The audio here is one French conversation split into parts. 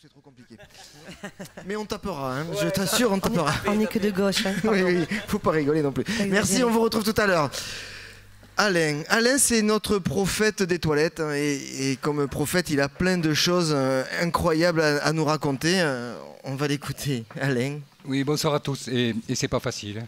c'est trop compliqué. Mais on tapera, hein. Je t'assure, on tapera. On n'est que de gauche. Hein, oui, oui, faut pas rigoler non plus. Merci, on vous retrouve tout à l'heure. Alain, c'est notre prophète des toilettes, hein, et comme prophète, il a plein de choses incroyables à nous raconter. On va l'écouter, Alain. Oui, bonsoir à tous, et c'est pas facile.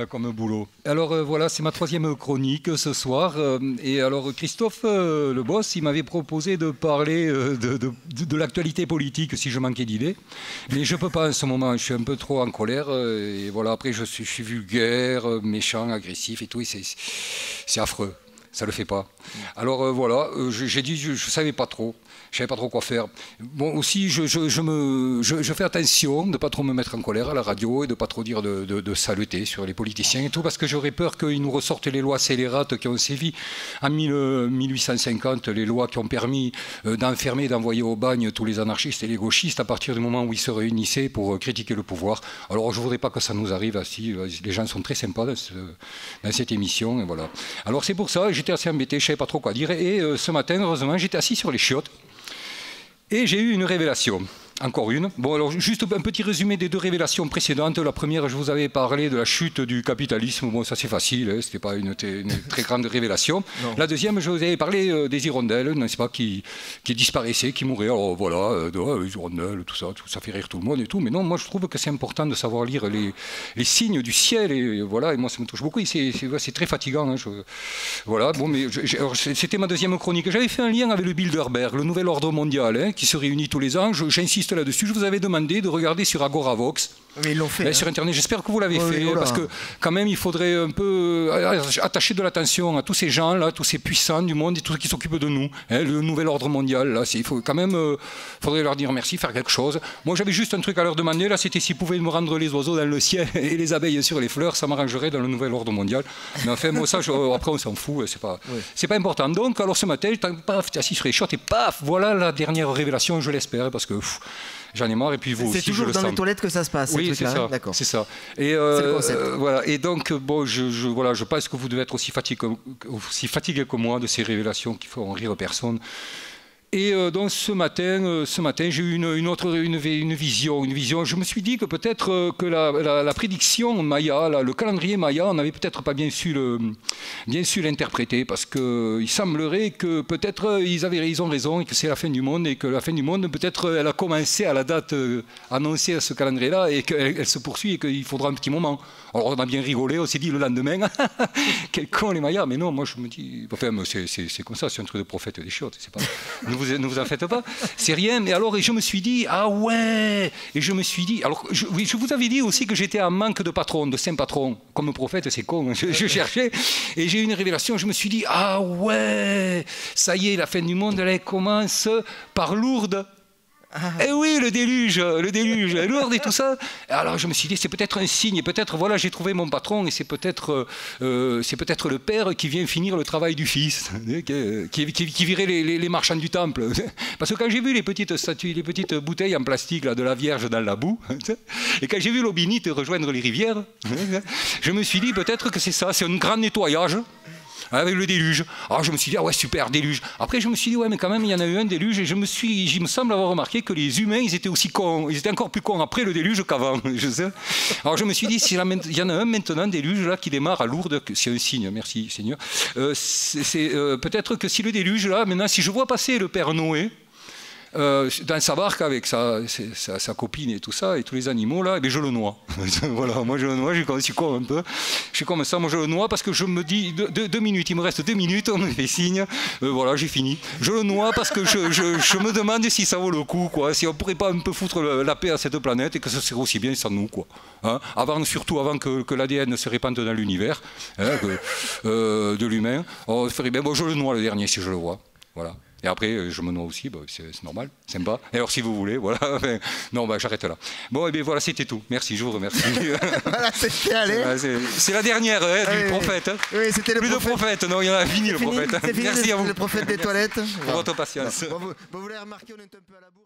Comme boulot. Alors voilà, c'est ma troisième chronique ce soir. Et alors Christophe le boss, il m'avait proposé de parler de l'actualité politique si je manquais d'idées. Mais je peux pas en ce moment, je suis un peu trop en colère. Et voilà, après je suis vulgaire, méchant, agressif et tout. C'est affreux. Ça le fait pas. Alors voilà, j'ai dit, je savais pas trop. Je savais pas trop quoi faire. Bon, aussi, je fais attention de ne pas trop me mettre en colère à la radio et de ne pas trop dire de saleté sur les politiciens et tout, parce que j'aurais peur qu'ils nous ressortent les lois scélérates qui ont sévi en 1850, les lois qui ont permis d'enfermer, d'envoyer au bagne tous les anarchistes et les gauchistes à partir du moment où ils se réunissaient pour critiquer le pouvoir. Alors, je ne voudrais pas que ça nous arrive ainsi. Les gens sont très sympas dans cette émission. Et voilà. Alors, c'est pour ça, j'étais assez embêté, je ne savais pas trop quoi dire. Et ce matin, heureusement, j'étais assis sur les chiottes. Et j'ai eu une révélation, encore une. Bon, alors juste un petit résumé des deux révélations précédentes. La première, je vous avais parlé de la chute du capitalisme. Bon, ça c'est facile, hein, ce n'était pas une très grande révélation. Non. La deuxième, je vous avais parlé des hirondelles, n'est-ce pas, qui disparaissaient, qui mouraient. Alors voilà, les hirondelles, tout ça fait rire tout le monde et tout. Mais non, moi je trouve que c'est important de savoir lire les signes du ciel. Et voilà, et moi ça me touche beaucoup. Et c'est très fatigant. Hein, voilà, bon, mais c'était ma deuxième chronique. J'avais fait un lien avec le Bilderberg, le nouvel ordre mondial, hein, qui se réunit tous les ans. J'insiste là-dessus. Je vous avais demandé de regarder sur Agoravox. Mais ils l'ont fait. Sur Internet, j'espère que vous l'avez fait, parce que quand même, il faudrait un peu attacher de l'attention à tous ces gens-là, tous ces puissants du monde et tous ceux qui s'occupent de nous. Hein, le nouvel ordre mondial, là, il faut quand même, faudrait leur dire merci, faire quelque chose. Moi, j'avais juste un truc à leur demander, là, c'était s'ils pouvaient me rendre les oiseaux dans le ciel et les abeilles sur les fleurs, ça m'arrangerait dans le nouvel ordre mondial. Mais enfin, moi, ça, après, on s'en fout, c'est pas important. Donc, alors ce matin, j'étais assis sur les shorts et paf, voilà la dernière révélation, je l'espère, parce que j'en ai marre, et puis vous aussi, c'est toujours dans les toilettes que ça se passe. Oui, c'est ça. D'accord. C'est ça. Et voilà. Et donc, bon, je pense que vous devez être aussi fatigué que moi de ces révélations qui font rire personne. Et donc ce matin j'ai eu une vision. Je me suis dit que peut-être que la prédiction Maya, le calendrier Maya, on n'avait peut-être pas bien su l'interpréter, parce qu'il semblerait que peut-être ils ont raison et que c'est la fin du monde, et que la fin du monde, peut-être elle a commencé à la date annoncée à ce calendrier-là, et qu'elle se poursuit et qu'il faudra un petit moment. Alors on a bien rigolé, on s'est dit le lendemain, quel con les Mayas, mais non, moi je me dis, enfin c'est comme ça, c'est un truc de prophète des chiottes, c'est pas... Ne vous en faites pas, c'est rien. Mais alors, et je me suis dit, ah ouais, et je me suis dit, alors, je vous avais dit aussi que j'étais en manque de patron, de saint patron. Comme prophète, c'est con, je cherchais, et j'ai eu une révélation, je me suis dit, ah ouais, ça y est, la fin du monde, elle commence par Lourdes. Eh oui, le déluge, Lourdes et tout ça. Alors je me suis dit, c'est peut-être un signe, peut-être, voilà, j'ai trouvé mon patron, et c'est peut-être le père qui vient finir le travail du fils, qui virait les marchands du temple. Parce que quand j'ai vu les petites statues, les petites bouteilles en plastique là, de la Vierge dans la boue, et quand j'ai vu l'Aubinite rejoindre les rivières, je me suis dit, peut-être que c'est ça, c'est un grand nettoyage. Avec le déluge. Alors je me suis dit, ah ouais, super, déluge. Après, je me suis dit, ouais, mais quand même, il y en a eu un déluge, et il me semble avoir remarqué que les humains, ils étaient aussi cons. Ils étaient encore plus cons après le déluge qu'avant, je sais. Alors je me suis dit, s'il y en a un maintenant, déluge, là, qui démarre à Lourdes, c'est un signe, merci Seigneur. Peut-être que si le déluge, là, maintenant, si je vois passer le Père Noé, dans sa barque avec sa copine et tout ça, et tous les animaux là, et bien je le noie. Voilà, moi je le noie, je suis con un peu. Je suis comme ça, moi je le noie parce que je me dis, 2 minutes, il me reste 2 minutes, on me fait signe, voilà, j'ai fini. Je le noie parce que je me demande si ça vaut le coup, quoi, si on pourrait pas un peu foutre la paix à cette planète, et que ça serait aussi bien sans nous, quoi. Hein, surtout avant que l'ADN se répande dans l'univers, hein, de l'humain, on ferait bien, bon, je le noie le dernier si je le vois, voilà. Et après, je me noie aussi, bah, c'est normal, sympa. Et alors, si vous voulez, voilà. Enfin, non, bah, j'arrête là. Bon, et bien voilà, c'était tout. Merci, je vous remercie. Voilà, c'était allé. C'est la dernière du prophète. Hein. Oui, c'était le Plus prophète. De prophète, non, il y en a fini le prophète. C'est fini, merci à vous. Le prophète des toilettes. Pour votre patience. Bon, vous l'avez remarqué, on est un peu à la bourre.